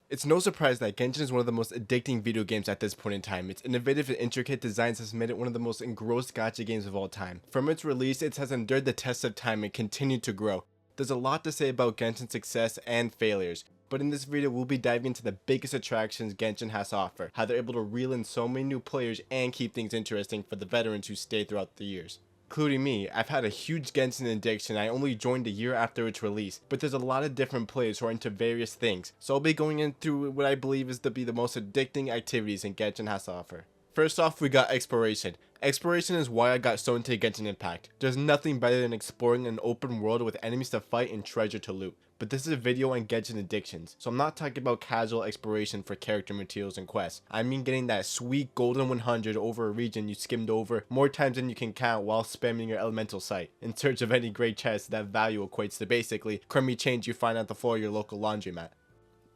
It's no surprise that Genshin is one of the most addicting video games at this point in time. Its innovative and intricate designs has made it one of the most engrossed gacha games of all time. From its release, it has endured the test of time and continued to grow. There's a lot to say about Genshin's success and failures, but in this video we'll be diving into the biggest attractions Genshin has to offer, how they're able to reel in so many new players and keep things interesting for the veterans who stay throughout the years. Including me, I've had a huge Genshin addiction. I only joined a year after its release, but there's a lot of different players who are into various things, so I'll be going into what I believe is to be the most addicting activities in Genshin has to offer. First off, we got exploration. Exploration is why I got so into Genshin Impact. There's nothing better than exploring an open world with enemies to fight and treasure to loot. But this is a video on Genshin addictions, so I'm not talking about casual exploration for character materials and quests. I mean getting that sweet golden 100 over a region you skimmed over more times than you can count while spamming your elemental site, in search of any great chest that value equates to basically crummy change you find at the floor of your local laundromat.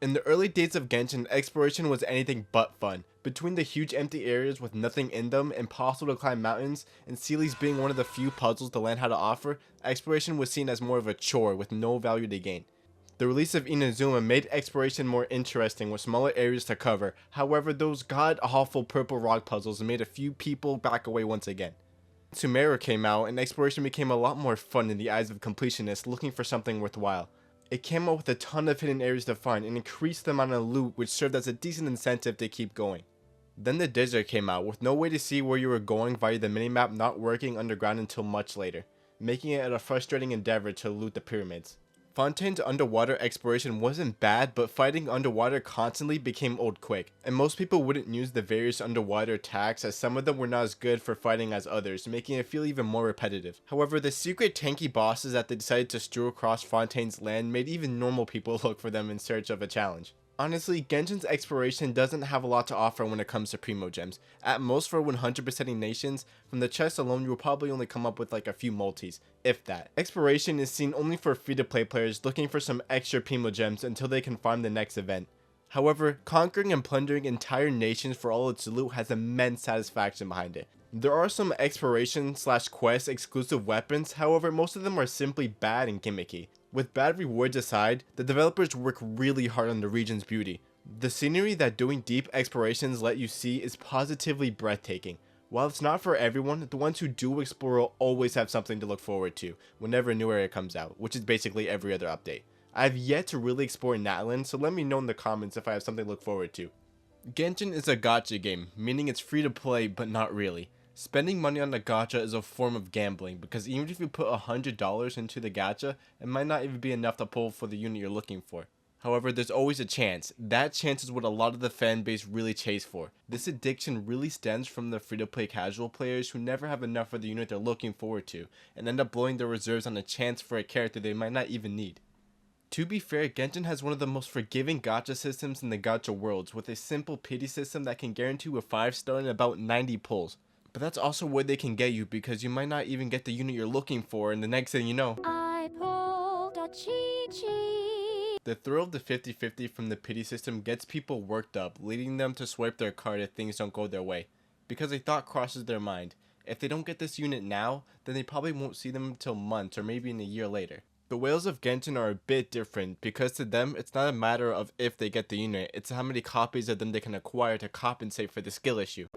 In the early days of Genshin, exploration was anything but fun. Between the huge empty areas with nothing in them, impossible to climb mountains, and Seelies being one of the few puzzles the land had to offer, exploration was seen as more of a chore with no value to gain. The release of Inazuma made exploration more interesting with smaller areas to cover, however those god-awful purple rock puzzles made a few people back away once again. Sumeru came out and exploration became a lot more fun in the eyes of completionists looking for something worthwhile. It came out with a ton of hidden areas to find and increased the amount of loot, which served as a decent incentive to keep going. Then the desert came out with no way to see where you were going via the minimap not working underground until much later, making it a frustrating endeavor to loot the pyramids. Fontaine's underwater exploration wasn't bad, but fighting underwater constantly became old quick, and most people wouldn't use the various underwater attacks as some of them were not as good for fighting as others, making it feel even more repetitive. However, the secret tanky bosses that they decided to strew across Fontaine's land made even normal people look for them in search of a challenge. Honestly, Genshin's exploration doesn't have a lot to offer when it comes to Primo Gems. At most for 100%ing nations, from the chest alone you will probably only come up with like a few multis, if that. Exploration is seen only for free-to-play players looking for some extra Primo Gems until they can farm the next event. However, conquering and plundering entire nations for all its loot has immense satisfaction behind it. There are some exploration/quest exclusive weapons, however most of them are simply bad and gimmicky. With bad rewards aside, the developers work really hard on the region's beauty. The scenery that doing deep explorations let you see is positively breathtaking. While it's not for everyone, the ones who do explore will always have something to look forward to whenever a new area comes out, which is basically every other update. I have yet to really explore Natlan, so let me know in the comments if I have something to look forward to. Genshin is a gacha game, meaning it's free to play but not really. Spending money on the gacha is a form of gambling, because even if you put $100 into the gacha, it might not even be enough to pull for the unit you're looking for. However, there's always a chance. That chance is what a lot of the fan base really chase for. This addiction really stems from the free-to-play casual players who never have enough for the unit they're looking forward to, and end up blowing their reserves on a chance for a character they might not even need. To be fair, Genshin has one of the most forgiving gacha systems in the gacha worlds, with a simple pity system that can guarantee a 5-star in about 90 pulls. But that's also where they can get you, because you might not even get the unit you're looking for, and the next thing you know, I pulled a cheat sheet. the thrill of the 50-50 from the pity system gets people worked up, leading them to swipe their card if things don't go their way, because a thought crosses their mind. If they don't get this unit now, then they probably won't see them until months or maybe in a year later. The whales of Genshin are a bit different, because to them it's not a matter of if they get the unit, it's how many copies of them they can acquire to compensate for the skill issue.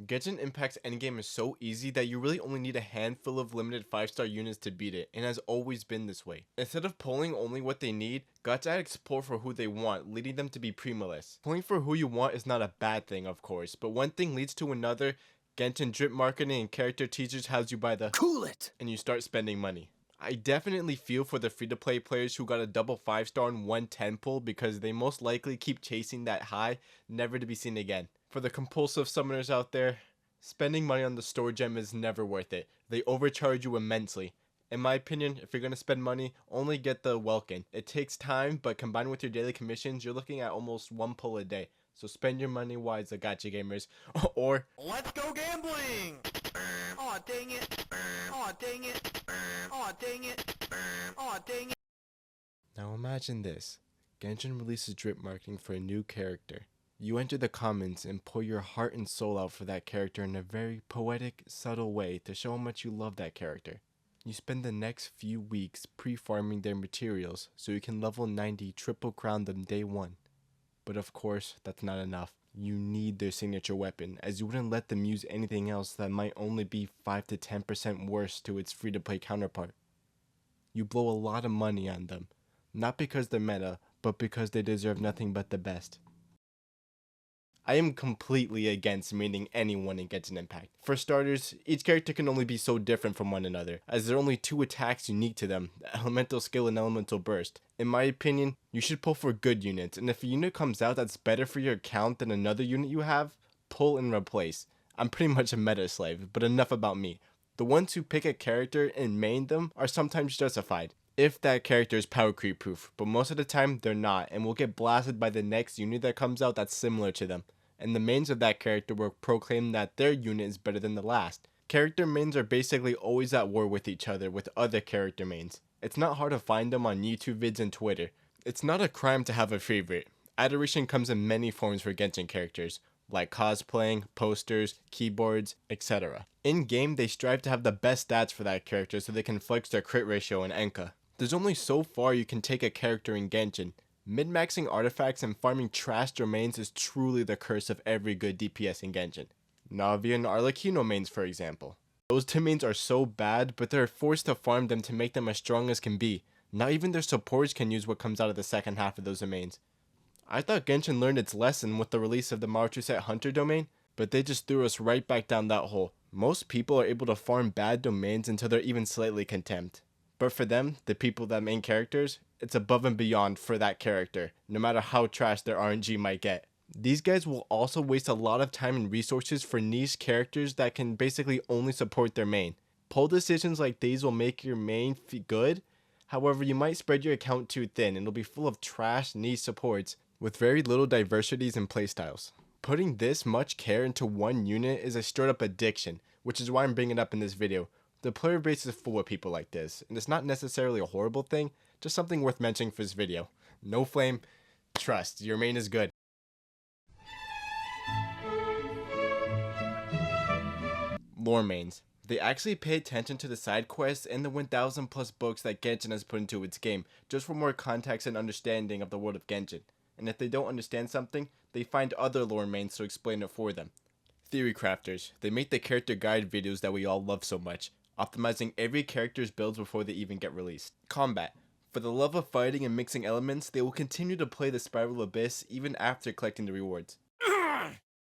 Genshin Impact's endgame is so easy that you really only need a handful of limited 5-star units to beat it, and has always been this way. Instead of pulling only what they need, gacha addicts pull for who they want, leading them to be primoless. Pulling for who you want is not a bad thing, of course, but one thing leads to another. Genshin drip marketing and character teasers has you by the cool it, and you start spending money. I definitely feel for the free-to-play players who got a double 5-star and 110 pull, because they most likely keep chasing that high, never to be seen again. For the compulsive summoners out there, spending money on the store gem is never worth it. They overcharge you immensely. In my opinion, if you're going to spend money, only get the Welkin. It takes time, but combined with your daily commissions, you're looking at almost 1 pull a day. So spend your money wisely, gacha gamers. Or let's go gambling! Aw, dang it! Aw, dang it! Aw, dang it! Aw, dang it! now imagine this. Genshin releases drip marketing for a new character. You enter the comments and pour your heart and soul out for that character in a very poetic, subtle way to show how much you love that character. You spend the next few weeks pre-farming their materials so you can level 90 triple crown them day 1. But of course, that's not enough. You need their signature weapon, as you wouldn't let them use anything else that might only be 5 to 10% worse to its free-to-play counterpart. You blow a lot of money on them, not because they're meta, but because they deserve nothing but the best. I am completely against maining anyone in Genshin Impact. For starters, each character can only be so different from one another, as there are only 2 attacks unique to them, Elemental Skill and Elemental Burst. In my opinion, you should pull for good units, and if a unit comes out that's better for your account than another unit you have, pull and replace. I'm pretty much a meta slave, but enough about me. The ones who pick a character and main them are sometimes justified, if that character is power creep proof, but most of the time they're not, and will get blasted by the next unit that comes out that's similar to them. And the mains of that character will proclaim that their unit is better than the last. Character mains are basically always at war with each other with other character mains. It's not hard to find them on YouTube vids and Twitter. It's not a crime to have a favorite. Adoration comes in many forms for Genshin characters, like cosplaying, posters, keyboards, etc. In game, they strive to have the best stats for that character so they can flex their crit ratio and Enka. There's only so far you can take a character in Genshin. Min-maxing artifacts and farming trash domains is truly the curse of every good DPS in Genshin. Navi and Arlecchino mains, for example. Those two mains are so bad, but they're forced to farm them to make them as strong as can be. Not even their supports can use what comes out of the second half of those domains. I thought Genshin learned its lesson with the release of the Martuset Hunter domain, but they just threw us right back down that hole. Most people are able to farm bad domains until they're even slightly contempt. But for them, the people that main characters, it's above and beyond for that character, no matter how trash their RNG might get. These guys will also waste a lot of time and resources for niche characters that can basically only support their main. Pull decisions like these will make your main good, however you might spread your account too thin and it'll be full of trash niche supports with very little diversities and playstyles. Putting this much care into one unit is a straight up addiction, which is why I'm bringing it up in this video. The player base is full of people like this, and it's not necessarily a horrible thing, just something worth mentioning for this video. No flame, trust, your main is good. Lore mains. They actually pay attention to the side quests and the 1000 plus books that Genshin has put into its game, just for more context and understanding of the world of Genshin. And if they don't understand something, they find other lore mains to explain it for them. Theory crafters. They make the character guide videos that we all love so much, optimizing every character's builds before they even get released. Combat. For the love of fighting and mixing elements, they will continue to play the Spiral Abyss even after collecting the rewards.